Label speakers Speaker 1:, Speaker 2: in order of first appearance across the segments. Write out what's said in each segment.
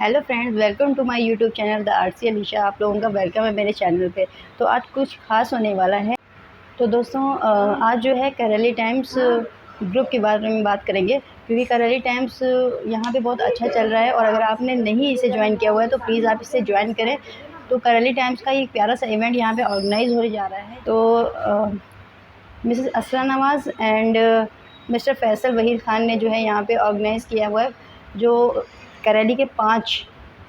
Speaker 1: Hello friends, welcome to my YouTube channel the RC Alisha. आप लोगों का वेलकम है मेरे चैनल पे। तो आज कुछ खास होने वाला है। तो दोस्तों आज जो है करेली टाइम्स ग्रुप के बारे में बात करेंगे, क्योंकि करेली टाइम्स यहाँ पे बहुत अच्छा चल रहा है। और अगर आपने नहीं इसे ज्वाइन किया हुआ है तो प्लीज़ आप इसे ज्वाइन करें। तो करेली टाइम्स का एक प्यारा सा इवेंट यहाँ पे ऑर्गेनाइज़ होने जा रहा है। तो Mrs Asra Nawaz and mister Faisal Waheed Khan ने जो है यहाँ पे ऑर्गेनाइज़ किया हुआ है। जो करेली के 5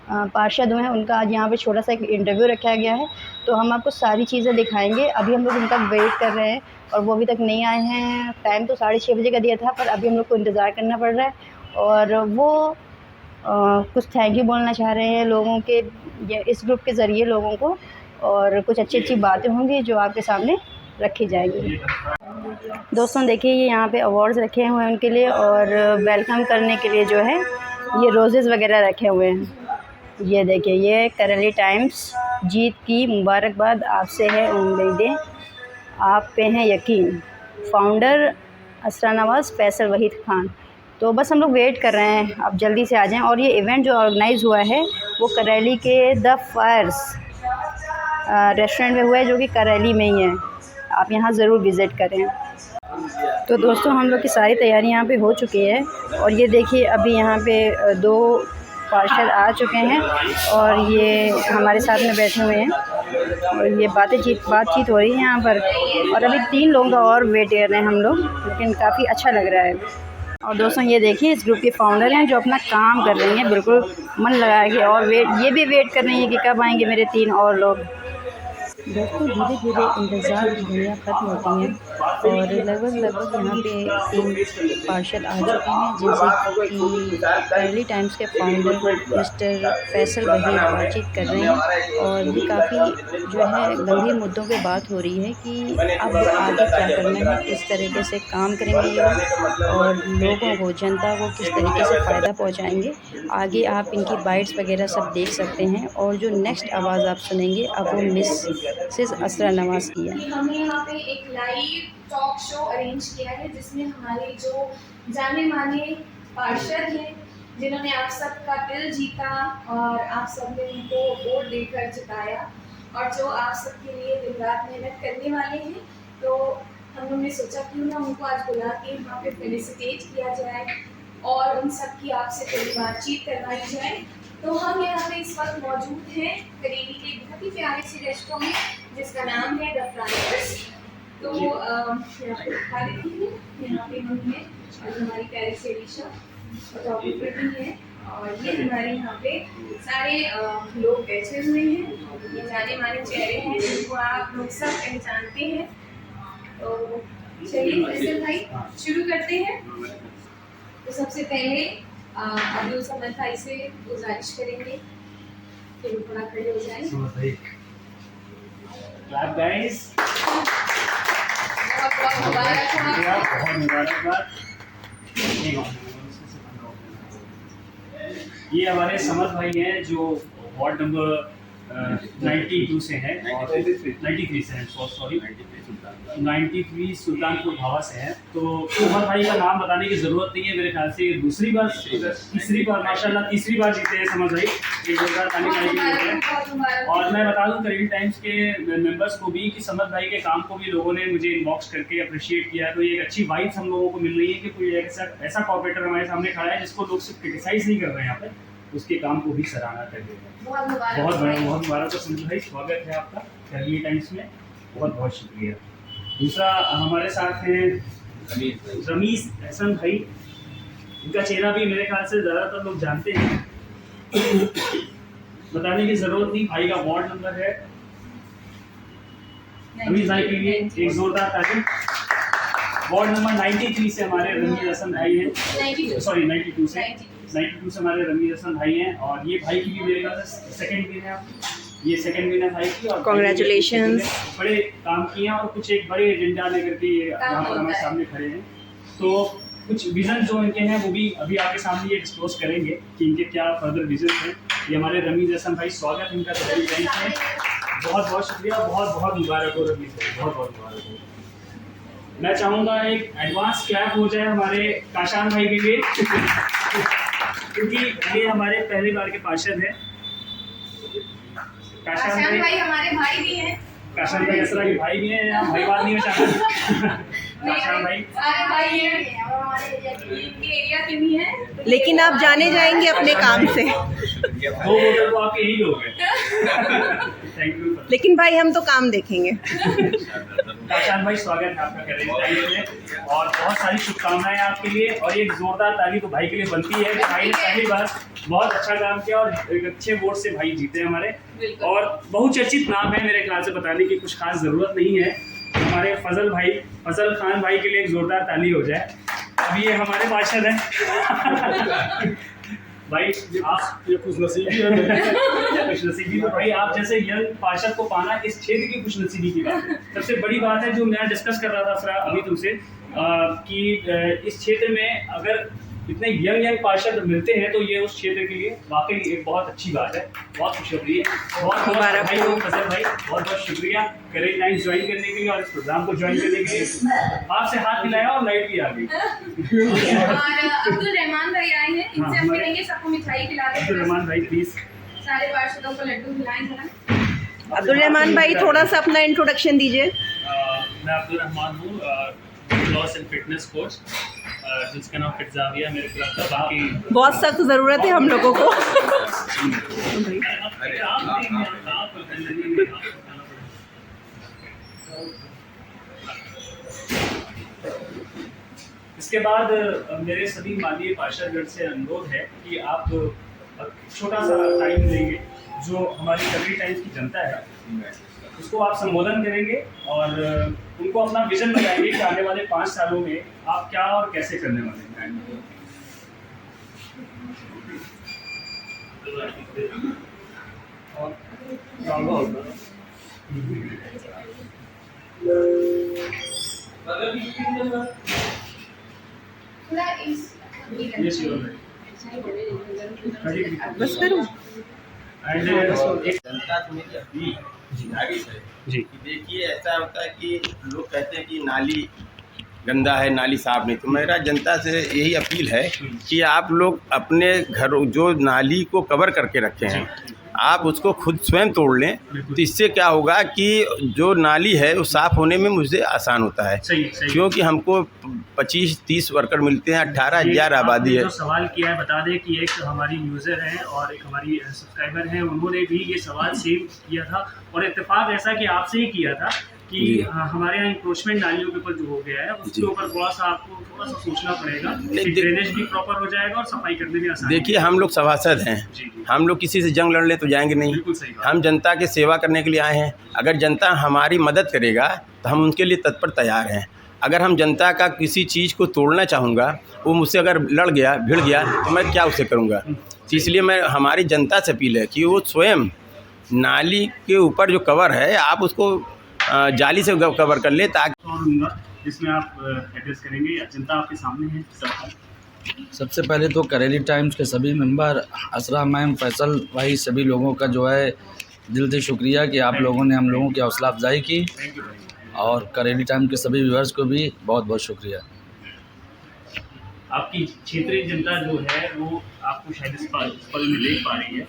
Speaker 1: पार्षद हैं उनका आज यहाँ पे छोटा सा एक इंटरव्यू रखा गया है। तो हम आपको सारी चीज़ें दिखाएंगे। अभी हम लोग उनका वेट कर रहे हैं और वो अभी तक नहीं आए हैं। टाइम तो 6:30 बजे का दिया था, पर अभी हम लोग को इंतज़ार करना पड़ रहा है। और वो कुछ थैंक यू बोलना चाह रहे हैं लोगों के, इस ग्रुप के ज़रिए लोगों को, और कुछ अच्छी अच्छी बातें होंगी जो आपके सामने रखी जाएगी। दोस्तों देखिए, ये यहाँ पे अवार्ड्स रखे हुए हैं उनके लिए, और वेलकम करने के लिए जो है ये रोज़ेज़ वगैरह रखे हुए हैं। ये देखिए, ये करेली टाइम्स जीत की मुबारकबाद, आपसे है उम्मीदें, आप पे हैं यकीन। फाउंडर असरा नवाज़, फैसल वहीद ख़ान। तो बस हम लोग वेट कर रहे हैं, आप जल्दी से आ जाएं। और ये इवेंट जो ऑर्गेनाइज़ हुआ है वो करेली के द फायर्स रेस्टोरेंट में हुआ है, जो कि करेली में ही है। आप यहाँ ज़रूर विज़िट करें। तो दोस्तों, हम लोग की सारी तैयारी यहाँ पे हो चुकी है। और ये देखिए, अभी यहाँ पे 2 पार्षद आ चुके हैं और ये हमारे साथ में बैठे हुए हैं, और ये बातचीत हो रही है यहाँ पर। और अभी 3 लोगों का और वेट कर रहे हैं हम लोग, लेकिन काफ़ी अच्छा लग रहा है। और दोस्तों ये देखिए, इस ग्रुप के फाउंडर हैं जो अपना काम कर रही हैं बिल्कुल मन लगा के, और ये भी वेट कर रही हैं कि कब आएंगे मेरे 3 और लोग। दोस्तों धीरे धीरे इंतज़ार की घड़ियाँ ख़त्म होती हैं और लगभग यहाँ पे 3 पार्षद आ चुके हैं, जिनसे कि करेली टाइम्स के फाउंडर मिस्टर फैसल वहीद बातचीत कर रहे हैं। और ये काफ़ी जो है गंभीर मुद्दों पे बात हो रही है कि अब आगे क्या करना है, किस तरीके से काम करेंगे ये लोग, और लोगों को, जनता को किस तरीके से फ़ायदा पहुँचाएँगे। आगे आप इनकी बाइट्स वगैरह सब देख सकते हैं। और जो नेक्स्ट आवाज़ आप सुनेंगे अब वो मिसेस असरा नवाज़ की है।
Speaker 2: हमने यहाँ पे एक लाइव टॉक शो अरेंज किया है, जिसमें हमारे जो जाने माने पार्षद हैं, जिन्होंने आप सबका दिल जीता और आप सब ने उनको वोट देकर जिताया, और जो आप सबके लिए दिन रात मेहनत करने वाले हैं, तो हम लोगों ने सोचा क्यों ना उनको आज बुला के यहाँ पे फेलिसिटेट किया जाए और उन सब की आपसे थोड़ी बातचीत करवाई जाए। तो हम यहाँ पे इस वक्त मौजूद हैं करेली के बहुत ही प्यारे से रेस्टोरेंट में, जिसका नाम है द फ्राइडर्स। तो यहाँ पे दिखा देती हूँ, यहाँ पे हम हैं और हमारी प्यारी से अलीशा फोटोग्राफर भी है, और ये हमारे यहाँ पे सारे लोग बैठे हुए हैं। ये जाने माने चेहरे हैं जिनको आप लोग सब पहचानते हैं। तो चलिए फैसल भाई शुरू करते हैं। तो सबसे पहले अब्दुल समद भाई से गुजारिश करेंगे कि वो थोड़ा खड़े हो जाएं।
Speaker 3: Clap guys.
Speaker 2: बहुत
Speaker 3: मुबारकबाद। ये हमारे समद भाई हैं जो वार्ड नंबर 92 से हैं, 93 से हैं, सॉरी 93 सुल्तानपुर भावा से हैं। तो समद भाई का नाम बताने की ज़रूरत नहीं है, मेरे ख्याल से तीसरी बार माशाल्लाह तीसरी बार जीते हैं समद भाई। एक जोरदार ताली है। और मैं बता दूं करेली टाइम्स के मेंबर्स को भी कि समद भाई के काम को भी लोगों ने मुझे इनबॉक्स करके अप्रिशिएट किया। तो ये एक अच्छी वाइब्स हम लोगों को मिल रही है कि कोई ऐसा कॉर्पोरेटर हमारे सामने खड़ा है जिसको लोग सिर्फ क्रिटिसाइज नहीं कर रहे हैं, यहाँ पे उसके काम को भी सराहना कर रहे हैं। बहुत मुबारक समद भाई, स्वागत है आपका करेली टाइम्स में, बहुत बहुत शुक्रिया। दूसरा हमारे साथ हैं रमीज हसन भाई। इनका चेहरा भी मेरे ख्याल से ज़्यादातर लोग जानते हैं, बताने की ज़रूरत नहीं। भाई का वार्ड नंबर है, रमीज भाई के लिए एक जोरदार ताली। वार्ड नंबर 93 से हमारे रमीज हसन भाई हैं, 92 से हमारे रमीज हसन भाई हैं। और ये भाई की भी मेरे ख्याल से सेकंड विन है, ये सेकंड विन है भाई की। और
Speaker 1: कांग्रेचुलेशंस।
Speaker 3: बड़े काम किए हैं और कुछ एक बड़े एजेंडा लेकर के यहाँ पर हमारे सामने खड़े हैं। तो कुछ विजन जो इनके हैं वो भी अभी आपके सामने ये डिस्क्लोज करेंगे कि इनके क्या फर्दर विजन हैं। ये हमारे रमीज हसन भाई, स्वागत है इनका करेली टाइम्स में, बहुत बहुत शुक्रिया, बहुत बहुत मुबारक हो रमीज भाई, बहुत बहुत मुबारक हो। मैं चाहूँगा एक एडवांस क्लैप हो जाए हमारे काशान भाई के लिए। क्योंकि ये हमारे पहली बार के पार्षद हैं।
Speaker 2: काशान भाई हमारे भाई भी हैं।
Speaker 3: काशान भाई असरा के भाई भी हैं, यहाँ भाई बात नहीं हो चाहता। काशान भाई
Speaker 2: सारे भाई हैं और हमारे एरिया के भी हैं।
Speaker 4: लेकिन आप जाने जाएंगे अपने काम से।
Speaker 3: 2 वोटर तो आपके यही लोग हैं। Thank you.
Speaker 4: लेकिन भाई हम तो काम देखेंगे।
Speaker 3: काशान भाई स्वागत है आपका करेली टाइम्स में और बहुत सारी शुभकामनाएं आपके लिए। और एक जोरदार ताली तो भाई के लिए बनती है कि भाई ने पहली बार बहुत अच्छा काम किया और एक अच्छे वोट से भाई जीते हमारे। और बहुचर्चित नाम है, मेरे ख्याल से बताने की कुछ खास ज़रूरत नहीं है। हमारे फजल खान भाई के लिए एक जोरदार ताली हो जाए। अभी ये हमारे पार्षद हैं। भाई आप ये खुशनसीबी है। खुशनसीबी तो भाई आप जैसे यंग पार्षद को पाना इस क्षेत्र की खुशनसीबी की बात है। सबसे बड़ी बात है जो मैं डिस्कस कर रहा था असरा अभी तुमसे कि इस क्षेत्र में अगर इतने यंग पार्षद मिलते हैं तो ये उस क्षेत्र के लिए वाकई एक बहुत अच्छी बात है। बहुत शुक्रिया, बहुत बधाई हो फजल भाई, बहुत शुक्रिया करेली टाइम्स ज्वाइन करने के लिए और इस प्रोग्राम को ज्वाइन करने के लिए। आपसे हाथ मिलाया और लाइट भी आ गई।
Speaker 2: और अब्दुल रहमान भाई आए हैं, इनसे हम कहेंगे सबको मिठाई खिला दें।
Speaker 3: अब्दुल रहमान भाई प्लीज
Speaker 2: सारे पार्षदों को लड्डू खिलाएं जरा।
Speaker 4: अब्दुल रहमान भाई थोड़ा सा अपना इंट्रोडक्शन दीजिए।
Speaker 5: मैं अब्दुल रहमान हूँ, लॉस एंड फिटनेस कोच, जिसका नाम फिटजाविया मेरे क्लब का। बाकी
Speaker 4: बहुत सख्त ज़रूरत है हम लोगों को।
Speaker 3: इसके बाद मेरे सभी माननीय पार्षदगण से अनुरोध है कि आप छोटा सा टाइम लेंगे जो हमारी करेली टाइम्स की जनता है उसको आप संबोधन करेंगे और उनको अपना विजन बताएंगे कि आने वाले 5 सालों में आप क्या और कैसे करने वाले हैं।
Speaker 4: बस करूँ।
Speaker 6: जनता तो मेरी अपनी गुजारिश है
Speaker 3: जी।
Speaker 6: कि देखिए ऐसा होता है कि लोग कहते हैं कि नाली गंदा है, नाली साफ नहीं। तो मेरा जनता से यही अपील है कि आप लोग अपने घर जो नाली को कवर करके रखे हैं आप उसको खुद स्वयं तोड़ लें। तो इससे क्या होगा कि जो नाली है वो साफ़ होने में मुझे आसान होता है।
Speaker 3: सही।
Speaker 6: क्योंकि हमको 25-30 वर्कर मिलते हैं, 18,000 आबादी है।
Speaker 3: जो सवाल किया है बता दें कि एक हमारी यूज़र है और एक हमारी सब्सक्राइबर है, उन्होंने भी ये सवाल सेव किया था और इत्तेफाक ऐसा कि आपसे ही किया था कि हमारे यहाँ इंक्रोचमेंट नालियों के ऊपर जो हो गया है उसके ऊपर थोड़ा सा सोचना पड़ेगा कि ड्रेनेज भी प्रॉपर हो जाएगा और सफाई करने में आसान।
Speaker 6: देखिए हम लोग सभासद हैं, हम लोग किसी से जंग लड़ ले तो जाएंगे नहीं। हम जनता की सेवा करने के लिए आए हैं। अगर जनता हमारी मदद करेगा तो हम उनके लिए तत्पर तैयार हैं। अगर हम जनता का किसी चीज़ को तोड़ना चाहूँगा, वो मुझसे अगर लड़ गया भिड़ गया तो मैं क्या उसे करूँगा। तो इसलिए मैं हमारी जनता से अपील है कि वो स्वयं नाली के ऊपर जो कवर है आप उसको जाली से कवर कर ले ताकि
Speaker 3: जिसमें आप एड्रेस करेंगे या जनता आपके सामने है।
Speaker 7: सबसे पहले तो करेली टाइम्स के सभी मेंबर, असरा मैम, फैसल भाई, सभी लोगों का जो है दिल से शुक्रिया कि आप लोगों ने हम लोगों की हौसला अफजाई की और करेली टाइम्स के सभी व्यूअर्स को भी बहुत बहुत शुक्रिया।
Speaker 3: आपकी क्षेत्रीय जनता जो है वो आपको शायद इस पल में देख पा रही है,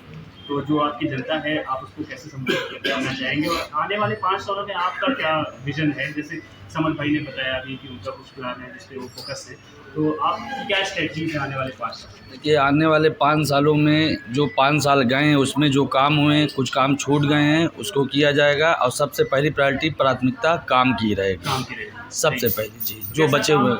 Speaker 3: तो जो आपकी जनता है आप उसको कैसे संबोधित करना चाहेंगे और आने वाले 5 सालों में आपका क्या विजन है। जैसे समन भाई ने बताया अभी कि उनका कुछ प्लान है जिस पे वो फोकस है, तो आपकी क्या स्ट्रेटजी है आने वाले 5 साल?
Speaker 7: देखिए आने वाले 5 सालों में जो 5 साल गए हैं उसमें जो काम हुए हैं, कुछ काम छूट गए हैं, उसको किया जाएगा और सबसे पहली प्राथमिकता काम की रहेगी। सबसे पहली जी जो बचे हुए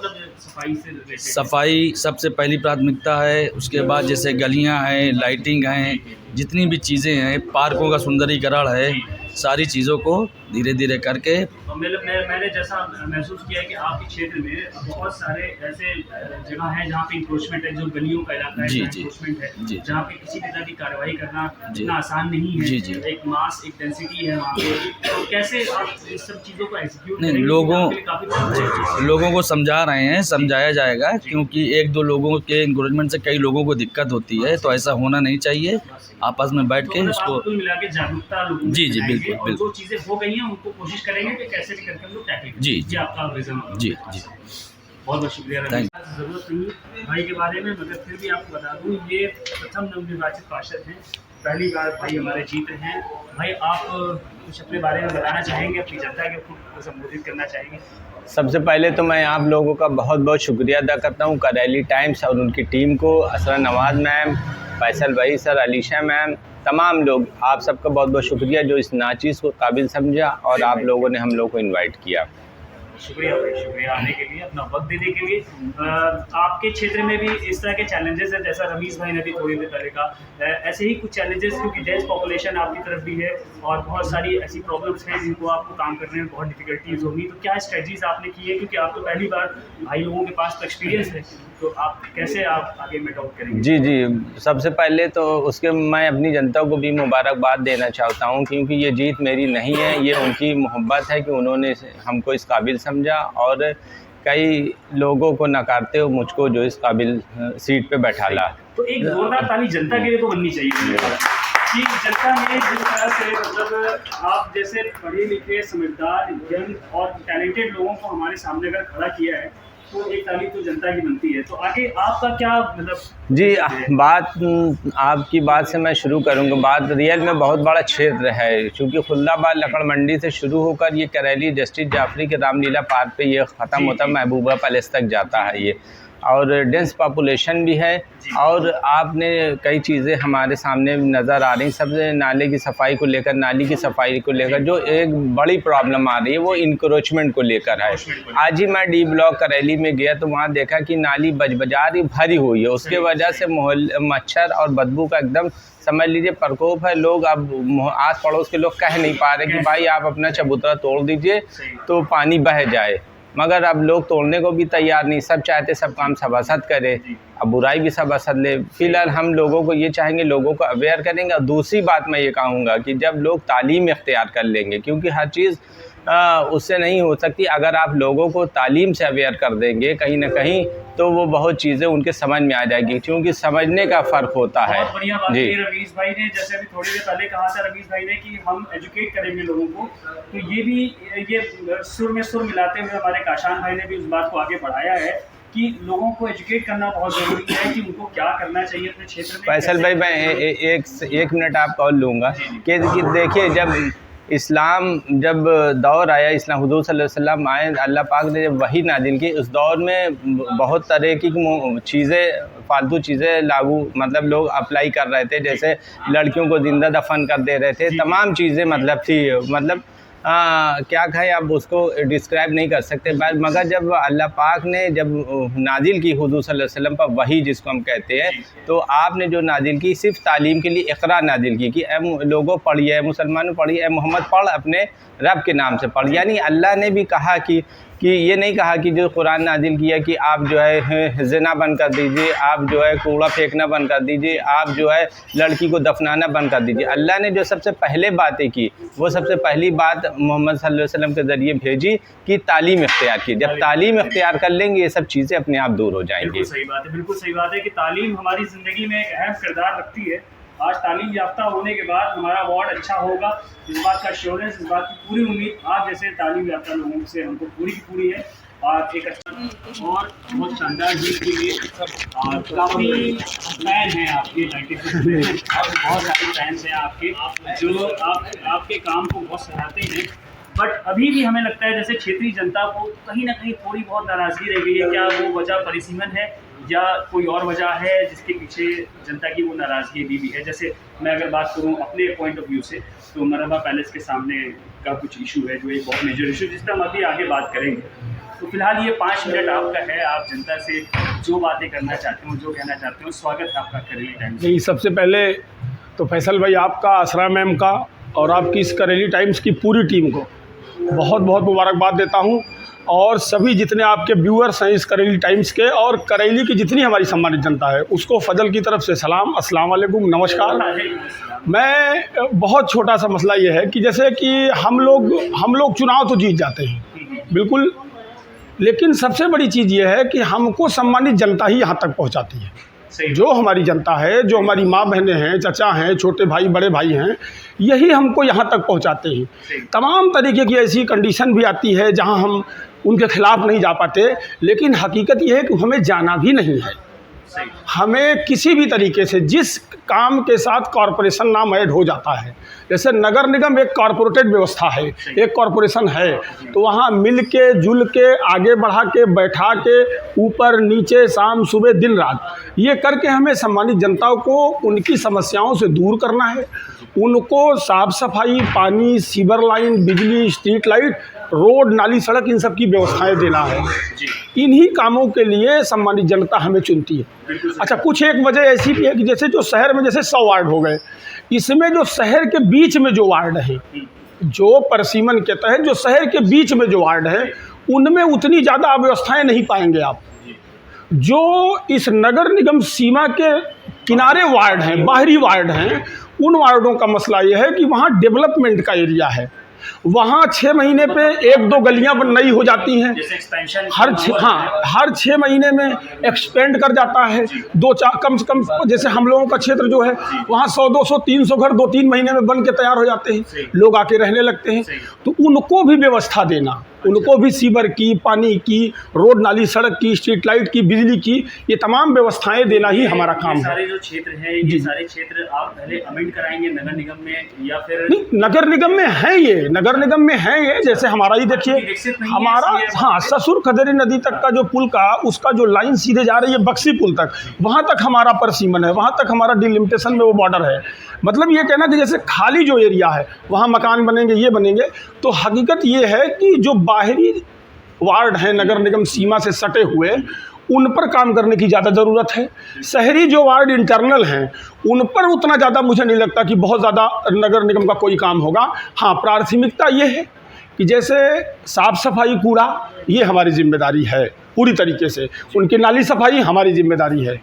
Speaker 7: सफाई सबसे पहली प्राथमिकता है। उसके बाद जैसे गलियां हैं, लाइटिंग हैं, जितनी भी चीज़ें हैं, पार्कों का सुंदरीकरण है, सारी चीज़ों को धीरे धीरे करके।
Speaker 3: मैंने जैसा महसूस किया है कि आपके क्षेत्र में बहुत सारे ऐसे जगह हैं जहाँ पे इंक्रोचमेंट है, जो गलियों का इलाका है, इंक्रोचमेंट है, जहाँ पे किसी तरह की कार्रवाई करना इतना आसान नहीं है। एक मास, एक डेंसिटी है वहाँ पे, तो कैसे आप इस सब चीज़ों को एग्जीक्यूट
Speaker 7: नहीं, लोगों को समझा रहे हैं, समझाया जाएगा, क्योंकि 1-2 लोगों के इंक्रोचमेंट से कई लोगों को दिक्कत होती है, तो ऐसा होना नहीं चाहिए। आपस में बैठ के इसको
Speaker 3: मिला के जागरूकता लोगों
Speaker 7: जी बिल्कुल
Speaker 3: जो चीज़ें हो गई हैं उनको कोशिश करेंगे कि कैसे भी करके हम लोग टैकल करें। जी आपका विजन।
Speaker 7: जी
Speaker 3: बहुत बहुत शुक्रिया रमेश। ज़रूरत नहीं भाई के बारे में, मगर फिर भी आपको बता दूँ, ये प्रथम नवनिर्वाचित पार्षद हैं, पहली बार भाई हमारे जीत रहे हैं। भाई आप कुछ अपने बारे में बताना चाहेंगे, अपनी जनता के को संबोधित करना चाहेंगे?
Speaker 6: सबसे पहले तो मैं आप लोगों का बहुत बहुत शुक्रिया अदा करता हूँ, करेली टाइम्स और उनकी टीम को, असरा नवाज़ मैम, फैसल भाई सर, अलीशा मैम, तमाम लोग, आप सबका बहुत बहुत शुक्रिया जो इस नाचीज़ को काबिल समझा और आप लोगों ने हम लोग को इनवाइट किया।
Speaker 3: शुक्रिया भाई, शुक्रिया आने के लिए, अपना वक्त देने के लिए। आपके क्षेत्र में भी इस तरह के चैलेंजेस हैं, जैसा रमीश भाई ने भी थोड़ी देर पहले कहा, ऐसे ही कुछ चैलेंजेस, क्योंकि डेंस पॉपुलेशन आपकी तरफ भी है और बहुत सारी ऐसी प्रॉब्लम्स हैं जिनको आपको काम करने में बहुत डिफिकल्टीज होगी, तो क्या स्ट्रेटजीज आपने की है, क्योंकि आप तो पहली बार भाई लोगों के पास तो एक्सपीरियंस है, तो आप कैसे आप आगे में टॉप करेंगे?
Speaker 6: जी जी, सबसे पहले तो उसके मैं अपनी जनता को भी मुबारकबाद देना चाहता हूँ, क्योंकि ये जीत मेरी नहीं है, ये उनकी मोहब्बत है कि उन्होंने हमको इस काबिल समझा और कई लोगों को नकारते हुए मुझको जो इस काबिल सीट पे बैठाला।
Speaker 3: तो एक जोरदार ताली जनता के लिए तो बननी चाहिए कि जनता ने जिस तरह से, मतलब आप जैसे पढ़े लिखे, समझदार, यंग और टैलेंटेड लोगों को हमारे सामने अगर खड़ा किया है तो एक ताली तो जनता की बनती है। तो आगे आपका क्या मतलब? जी,
Speaker 6: बात आपकी बात से मैं शुरू करूँगा। बात रियल में बहुत बड़ा क्षेत्र है, क्योंकि खुल्दाबाद लकड़ मंडी से शुरू होकर ये करेली जस्टिस जाफरी के रामलीला पार्क पे ये ख़त्म होता है, महबूबा पैलेस तक जाता है ये, और डेंस पॉपुलेशन भी है। और आपने कई चीज़ें हमारे सामने नज़र आ रही, सबसे नाले की सफाई को लेकर, नाली की सफाई को लेकर जो एक बड़ी प्रॉब्लम आ रही है वो इंक्रोचमेंट को लेकर है। आज ही मैं डी ब्लॉक करेली में गया तो वहाँ देखा कि नाली बजबजार भरी हुई है, उसके वजह से मच्छर और बदबू का एकदम समझ लीजिए प्रकोप है। लोग अब आस पड़ोस के लोग कह नहीं पा रहे कि भाई आप अपना चबूतरा तोड़ दीजिए तो पानी बह जाए, मगर अब लोग तोड़ने को भी तैयार नहीं, सब चाहते सब काम सभासद करे, अब बुराई भी सभासद ले। फिलहाल हम लोगों को ये चाहेंगे, लोगों को अवेयर करेंगे। और दूसरी बात मैं ये कहूँगा कि जब लोग तालीम इख्तियार कर लेंगे, क्योंकि हर चीज़ उससे नहीं हो सकती, अगर आप लोगों को तालीम से अवेयर कर देंगे कहीं ना कहीं तो वो बहुत चीज़ें उनके समझ में आ जाएगी, क्योंकि समझने का फ़र्क होता है।
Speaker 3: बहुत बढ़िया बात है रमीश भाई ने, जैसे अभी थोड़ी देर पहले कहा था रमीश भाई ने कि हम एजुकेट करेंगे लोगों को, तो ये सुर में सुर मिलाते हुए हमारे काशान भाई ने भी उस बात को आगे बढ़ाया है कि लोगों को एजुकेट करना बहुत ज़रूरी है कि उनको क्या करना चाहिए अपने क्षेत्र में।
Speaker 6: फैसल भाई मैं एक मिनट आप कॉल लूँगा कि देखिए, जब इस्लाम जब दौर आया, इस्लाम हुजूर सल्लल्लाहु अलैहि वसल्लम आए, अल्लाह पाक ने जब वही नाजिल की, उस दौर में बहुत तरह की चीज़ें, फालतू चीज़ें लागू, मतलब लोग अप्लाई कर रहे थे, जैसे लड़कियों को जिंदा दफन कर दे रहे थे, तमाम चीज़ें मतलब थी, मतलब क्या कहें अब उसको डिस्क्राइब नहीं कर सकते। मगर जब अल्लाह पाक ने जब नाजिल की हुजूर सल्लल्लाहु अलैहि वसल्लम पर वही जिसको हम कहते हैं, तो आपने जो नाजिल की सिर्फ तालीम के लिए इक़रा नाजिल की कि लोगों पढ़िए, मुसलमानों पढ़िए, मोहम्मद पढ़, अपने रब के नाम से पढ़। यानी अल्लाह ने भी कहा कि ये नहीं कहा कि जो कुरान नाजिल किया कि आप जो है ज़िना बंद कर दीजिए, आप जो है कूड़ा फेंकना बंद कर दीजिए, आप जो है लड़की को दफनाना बंद कर दीजिए। अल्लाह ने जो सबसे पहले बातें की, वो सबसे पहली बात मोहम्मद सल्लल्लाहु अलैहि वसल्लम के ज़रिए भेजी कि तालीम इख्तियार की। जब तालीम इख्तियार कर लेंगे ये सब चीज़ें अपने आप दूर हो जाएंगी।
Speaker 3: बिल्कुल सही बात है, बिल्कुल सही बात है कि तालीम हमारी ज़िंदगी में एक अहम किरदार रखती है। आज तालीम याफ्ता होने के बाद हमारा वार्ड अच्छा होगा, इस बात का एश्योरेंस, इस बात की पूरी उम्मीद आप जैसे तालीम याफ्ता लोगों से हमको पूरी है। और एक अच्छा और बहुत शानदार जीत के लिए काफ़ी फैन हैं आपके 96 में, बहुत सारे फैंस हैं आपके जो आपके काम को बहुत सराहते हैं। बट अभी भी हमें लगता है जैसे क्षेत्रीय जनता को कहीं ना कहीं थोड़ी बहुत नाराज़गी रह गई है। क्या वो वजह परिसीमन है या कोई और वजह है जिसके पीछे जनता की वो नाराज़गी अभी भी है? जैसे मैं अगर बात करूं अपने पॉइंट ऑफ व्यू से, तो मरहबा पैलेस के सामने का कुछ इशू है जो एक बहुत मेजर इशू, जिस पर हम अभी आगे बात करेंगे। तो फिलहाल ये 5 मिनट आपका है, आप जनता से जो बातें करना चाहते हो, जो कहना चाहते हो, स्वागत है आपका करेली टाइम्स।
Speaker 8: जी, सबसे पहले तो फैसल भाई आपका, असरा मैम का और आपकी इस करेली टाइम्स की पूरी टीम को बहुत बहुत मुबारकबाद देता हूं, और सभी जितने आपके व्यूअर्स हैं इस करेली टाइम्स के, और करेली की जितनी हमारी सम्मानित जनता है उसको फजल की तरफ से सलाम, अस्सलाम वालेकुम, नमस्कार। मैं बहुत छोटा सा मसला ये है कि जैसे कि हम लोग चुनाव तो जीत जाते हैं बिल्कुल, लेकिन सबसे बड़ी चीज़ ये है कि हमको सम्मानित जनता ही यहाँ तक पहुँचाती है। जो हमारी जनता है, जो हमारी माँ बहनें हैं, चचा हैं, छोटे भाई बड़े भाई हैं, यही हमको यहाँ तक पहुँचाते हैं। तमाम तरीके की ऐसी कंडीशन भी आती है जहाँ हम उनके खिलाफ नहीं जा पाते, लेकिन हकीकत ये है कि हमें जाना भी नहीं है। हमें किसी भी तरीके से जिस काम के साथ कॉरपोरेशन नाम ऐड हो जाता है, जैसे नगर निगम एक कॉरपोरेटेड व्यवस्था है, एक कॉरपोरेशन है, तो वहाँ मिल के जुल के आगे बढ़ा के बैठा के ऊपर नीचे शाम सुबह दिन रात ये करके हमें सम्मानित जनता को उनकी समस्याओं से दूर करना है। उनको साफ सफाई, पानी, सीवर लाइन, बिजली, स्ट्रीट लाइट, रोड, नाली, सड़क, इन सब की व्यवस्थाएं देना है। इन्हीं कामों के लिए सम्मानित जनता हमें चुनती है। अच्छा, कुछ एक वजह ऐसी भी है कि जैसे जो शहर में जैसे 100 वार्ड हो गए, इसमें जो शहर के बीच में जो वार्ड हैं, जो परसीमन के तहत जो शहर के बीच में जो वार्ड है, उनमें उतनी ज़्यादा व्यवस्थाएं नहीं पाएंगे आप। जो इस नगर निगम सीमा के किनारे वार्ड हैं, बाहरी वार्ड हैं, उन वार्डों का मसला ये है कि वहाँ डेवलपमेंट का एरिया है। वहाँ 6 महीने पे 1-2 गलियाँ नई हो जाती हैं, हर 6 महीने में एक्सपेंड कर जाता है। 2-4 कम से कम, जैसे हम लोगों का क्षेत्र जो है वहाँ 100-200 300 घर 2-3 महीने में बन के तैयार हो जाते हैं, लोग आके रहने लगते हैं। तो उनको भी व्यवस्था देना, उनको भी सीवर की, पानी की, रोड नाली सड़क की, स्ट्रीट लाइट की, बिजली की, ये तमाम व्यवस्थाएं देना ही हमारा काम है।
Speaker 3: सारे जो क्षेत्र हैं, ये सारे क्षेत्र आप पहले अमेंड कराएंगे नगर निगम में या फिर?
Speaker 8: नहीं, नगर निगम में है ये, नगर निगम में है ये। जैसे हमारा ही देखिए, हमारा हाँ ससुर खदेरी नदी तक का जो पुल का, उसका जो लाइन सीधे जा रही है बक्सी पुल तक, वहाँ तक हमारा परसीमन है, वहाँ तक हमारा डिलिमिटेशन में वो बॉर्डर है। मतलब ये कहना कि जैसे खाली जो एरिया है वहाँ मकान बनेंगे, ये बनेंगे, तो हकीकत ये है कि जो बाहरी वार्ड हैं नगर निगम सीमा से सटे हुए, उन पर काम करने की ज़्यादा ज़रूरत है। शहरी जो वार्ड इंटरनल हैं, उन पर उतना ज़्यादा मुझे नहीं लगता कि बहुत ज़्यादा नगर निगम का कोई काम होगा। हाँ, प्राथमिकता ये है कि जैसे साफ़ सफाई, कूड़ा, ये हमारी जिम्मेदारी है पूरी तरीके से। उनकी नाली सफाई हमारी जिम्मेदारी है।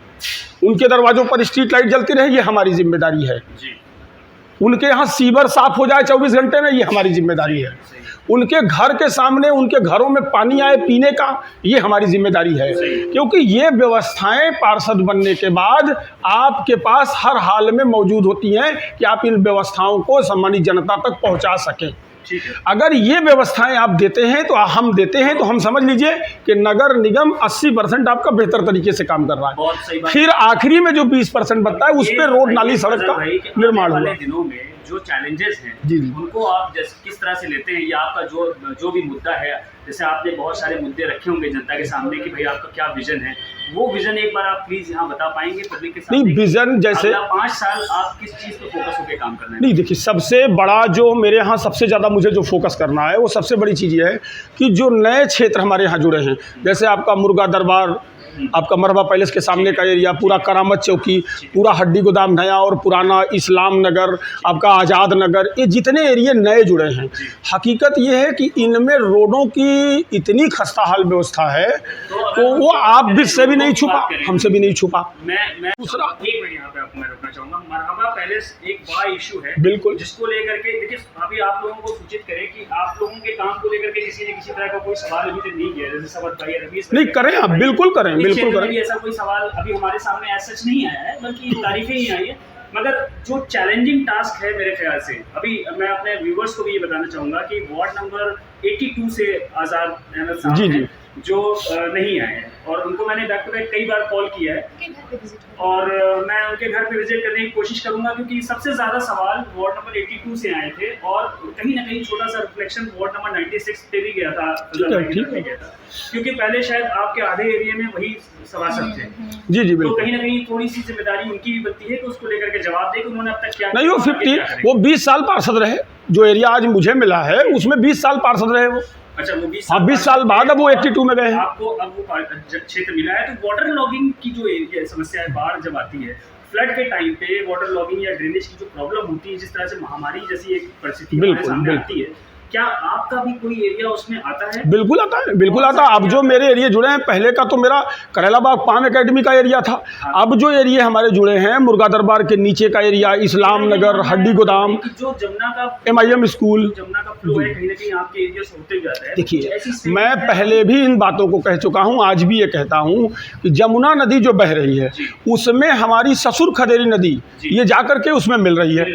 Speaker 8: उनके दरवाज़ों पर स्ट्रीट लाइट जलती रहे, ये हमारी जिम्मेदारी है। उनके यहाँ सीवर साफ़ हो जाए 24 घंटे में, ये हमारी जिम्मेदारी है। उनके घर के सामने, उनके घरों में पानी आए पीने का, ये हमारी जिम्मेदारी है। क्योंकि ये व्यवस्थाएं पार्षद बनने के बाद आपके पास हर हाल में मौजूद होती हैं कि आप इन व्यवस्थाओं को सम्मानित जनता तक पहुंचा सकें। अगर ये व्यवस्थाएं आप देते हैं तो हम देते हैं, तो हम समझ लीजिए कि नगर निगम 80% आपका बेहतर तरीके से काम कर रहा है। फिर आखिरी में जो 20% बचता है, उस पर रोड नाली सड़क का निर्माण हुआ।
Speaker 3: दिनों में जो चैलेंजेस हैं, उनको आप किस तरह से लेते हैं, या आपका जो भी मुद्दा है, जैसे आपने बहुत सारे मुद्दे रखे होंगे जनता के सामने कि भाई आपका क्या विजन है, वो विजन एक बार आप प्लीज यहाँ बता पाएंगे पब्लिक के सामने?
Speaker 8: नहीं, विजन जैसे
Speaker 3: 5 साल आप किस चीज़ पर फोकस होकर काम करना है?
Speaker 8: नहीं, देखिए, सबसे बड़ा जो मेरे यहाँ सबसे ज़्यादा मुझे जो फोकस करना है, वो सबसे बड़ी चीज़ ये है कि जो नए क्षेत्र हमारे यहाँ जुड़े हैं, जैसे आपका मुर्गा दरबार, आपका मरहबा पैलेस के सामने का एरिया, पूरा करामत चौकी, पूरा हड्डी गोदाम नया और पुराना, इस्लाम नगर, आपका आज़ाद नगर, ये जितने एरिया नए जुड़े हैं, हकीकत ये है कि इनमें रोडों की इतनी खस्ता हाल व्यवस्था है, तो वो आप भी से भी नहीं छुपा, हमसे भी नहीं छुपा।
Speaker 3: मैं
Speaker 8: दूसरा,
Speaker 3: एक मिनट यहाँ पे आपको मैं रोकना चाहूँगा। मरहबा पैलेस एक बड़ा इशू है,
Speaker 8: बिल्कुल,
Speaker 3: जिसको लेकर के देखिए, अभी आप लोगों को सूचित करें कि आप लोगों के काम को लेकर के किसी ने किसी तरह का कोई सवाल अभी तक नहीं किया, जैसे सवाल भाई रवि
Speaker 8: नहीं करें, आप बिल्कुल करें, बिल्कुल करें।
Speaker 3: ऐसा कोई सवाल अभी हमारे सामने ऐसा सच नहीं आया है, बल्कि तारीफें ही आई है। मगर जो चैलेंजिंग टास्क है मेरे ख्याल से, अभी मैं अपने व्यूवर्स को भी ये बताना चाहूँगा कि वार्ड नंबर 82 से आज़ाद अहमद साहब हैं जो नहीं आए हैं, और उनको मैंने बैक टू बैक कई बार कॉल किया है, और मैं उनके घर पे विजिट करने की कोशिश करूंगा, क्योंकि सबसे ज़्यादा सवाल वार्ड नंबर 82 से आए थे, और कहीं ना कहीं छोटा सा रिफ्लेक्शन वार्ड नंबर 96 पे भी गया था, क्योंकि पहले शायद आपके आधे एरिया में वही सभासद थे।
Speaker 8: जी,
Speaker 3: तो कहीं ना कहीं थोड़ी सी जिम्मेदारी उनकी भी बनती है कि उसको लेकर के जवाब दे कि उन्होंने अब तक क्या
Speaker 8: नहीं। वो 20 साल पार्षद रहे, जो एरिया आज मुझे मिला है उसमें 20 साल पार्षद रहे वो।
Speaker 3: अच्छा, वो
Speaker 8: 20 साल बाद अब वो 82 में गए हैं।
Speaker 3: आपको अब वो क्षेत्र मिला है, तो वाटर लॉगिंग की जो समस्या है, बाढ़ जब आती है, फ्लड के टाइम पे वाटर लॉगिंग या ड्रेनेज की जो प्रॉब्लम होती है, जिस तरह से महामारी जैसी एक परिस्थिति हमारे सामने आती है, क्या आपका भी कोई एरिया उसमें आता है?
Speaker 8: बिल्कुल आता है, बिल्कुल आता है। अब जो मेरे एरिया जुड़े हैं, पहले का तो मेरा करेलाबाग पाम एकेडमी का एरिया था। अब जो एरिया हमारे जुड़े हैं, मुर्गा दरबार के नीचे का एरिया, इस्लाम नगर, हड्डी गोदाम,
Speaker 3: जो जमुना का
Speaker 8: MIM स्कूल,
Speaker 3: जमुना का फ्लो है, कहीं ना कहीं आपके एरिया से होते जाता है।
Speaker 8: देखिए, मैं पहले भी इन बातों को कह चुका हूँ, आज भी ये कहता हूँ कि जमुना नदी जो बह रही है, उसमें हमारी ससुर खदेरी नदी ये जाकर के उसमें मिल रही है।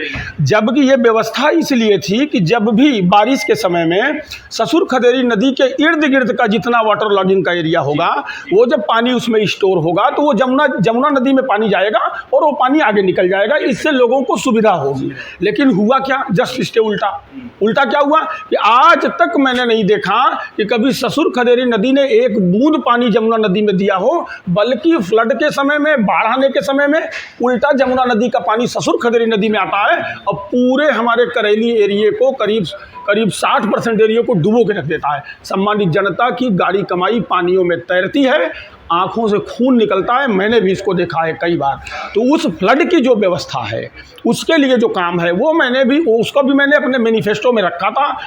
Speaker 8: जबकि ये व्यवस्था इसलिए थी कि जब भी बारिश के समय में ससुर खदेरी नदी के इर्द गिर्द का जितना वाटर लॉगिंग का एरिया होगा, वो जब पानी उसमें स्टोर होगा तो वो जमुना नदी में पानी जाएगा और वो पानी आगे निकल जाएगा। इससे लोगों को सुविधा होगी। लेकिन हुआ क्या? जस्ट इसके उल्टा क्या हुआ कि आज तक मैंने नहीं देखा कि कभी ससुर खदेरी नदी ने एक बूंद पानी जमुना नदी में दिया हो, बल्कि फ्लड के समय में, बाढ़ आने के समय में उल्टा जमुना नदी का पानी ससुर खदेरी नदी में आता है और पूरे हमारे करेली एरिए को करीब 60% एरिया को डुबो के रख देता है। सम्मानित जनता की गाड़ी कमाई पानियों में तैरती है, आँखों से खून निकलता है। मैंने भी इसको देखा है कई बार। तो उस फ्लड की जो व्यवस्था है, उसके लिए जो काम है, उसको भी मैंने अपने मैनिफेस्टो में रखा था,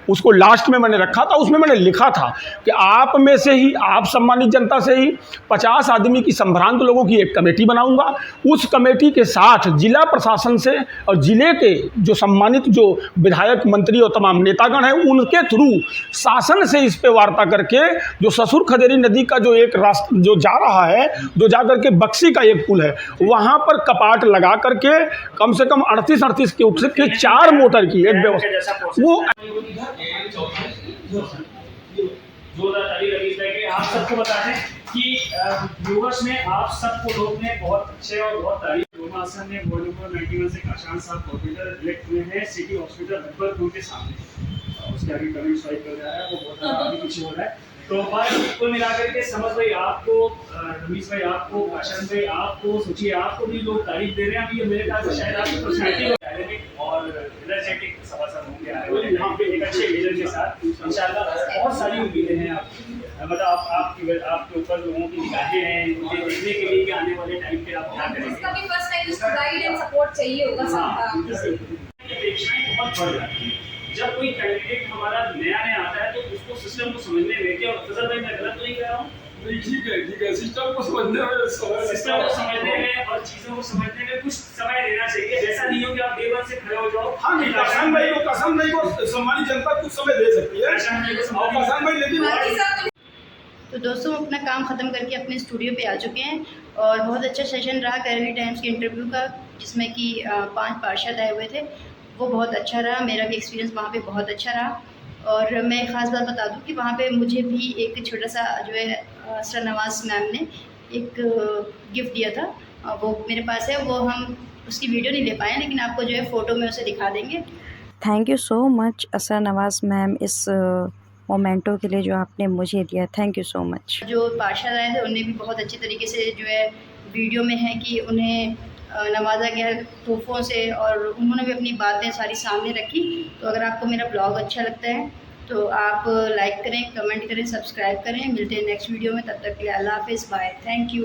Speaker 8: उसको लास्ट में मैंने रखा था। उसमें मैंने लिखा था कि आप में से ही, आप सम्मानित जनता से ही 50 आदमी की संभ्रांत लोगों की एक कमेटी बनाऊंगा। उस कमेटी के साथ जिला प्रशासन से और जिले के जो सम्मानित जो विधायक, मंत्री और तमाम नेतागण हैं, उनके थ्रू शासन से इस पे वार्ता करके जो ससुर खदेरी नदी का जो एक रास्ता जो जा रहा है, जो जा करके बक्सी का एक पुल है, वहाँ पर कपाट लगा करके कम से कम 38 क्यूसेक के 4 मोटर की एक व्यवस्था, वो
Speaker 3: आप सबको बता दें कि व्यूअर्स में आप सबको लोग ने बहुत अच्छे और बहुत तारीफ। योगासन में बोर्ड नंबर 91 से काशान साहब कंप्यूटर इलेक्ट हुए हैं सिटी हॉस्पिटल अकबरपुर के सामने। उसके आगे कमेंट स्वाइप कर रहा है, वो बहुत आगे पीछे हो रहा है। तो बस कुल मिलाकर के समझ भाई आपको, रमीश भाई आपको, काशान भाई आपको, सोचिए आपको भी लोग तारीफ दे रहे हैं। अभी ये मेरे ख्याल से शायद आपकी पर्सनैलिटी डायनेमिक और एनर्जेटिक सभासद होंगे आए हुए यहाँ पे एक अच्छे विजन के साथ। इंशाल्लाह बहुत सारी उम्मीदें हैं आपकी, मतलब आपके ऊपर लोगों की निगाहें हैं, मुझे देखने के लिए कि आने वाले टाइम पे आप क्या करेंगे।
Speaker 2: उसका भी फर्स्ट टाइम उसको गाइड एंड सपोर्ट चाहिए होगा सबका।
Speaker 3: अपेक्षाएं बहुत बढ़ जाती हैं। जब कोई कैंडिडेट हमारा नया आता है तो उसको सिस्टम को समझने में, क्या फजल भाई मैं गलत नहीं कह रहा हूँ?
Speaker 8: ठीक है, सिस्टम को समझने में और
Speaker 3: चीज़ों को समझने में कुछ समय लेना चाहिए। जैसा नहीं हो कि आप डे वन से खड़े हो जाओ।
Speaker 8: हाँ, काशान भाई को सम्मानित जनता कुछ समय दे सकती है। काशान भाई लेकिन
Speaker 1: तो दोस्तों अपना काम ख़त्म करके अपने स्टूडियो पे आ चुके हैं और बहुत अच्छा सेशन रहा करेली टाइम्स के इंटरव्यू का, जिसमें कि 5 पार्षद आए हुए थे। वो बहुत अच्छा रहा, मेरा भी एक्सपीरियंस वहाँ पे बहुत अच्छा रहा। और मैं एक ख़ास बात बता दूँ कि वहाँ पे मुझे भी एक छोटा सा जो है असरा नवाज़ मैम ने एक गिफ्ट दिया था, वो मेरे पास है। वो हम उसकी वीडियो नहीं ले पाए, लेकिन आपको जो है फ़ोटो में उसे दिखा देंगे।
Speaker 9: Thank you so much Asra Nawaz ma'am, इस मोमेंटो के लिए जो आपने मुझे दिया। Thank you so much.
Speaker 1: जो पार्षद आए थे उन्हें भी बहुत अच्छी तरीके से जो है वीडियो में है कि उन्हें नवाजा गया तोहफ़ों से, और उन्होंने भी अपनी बातें सारी सामने रखी। तो अगर आपको मेरा ब्लॉग अच्छा लगता है तो आप लाइक करें, कमेंट करें, सब्सक्राइब करें। मिलते हैं नेक्स्ट वीडियो में, तब तक के लिए अल्लाह हाफ़िज़, बाय, थैंक यू।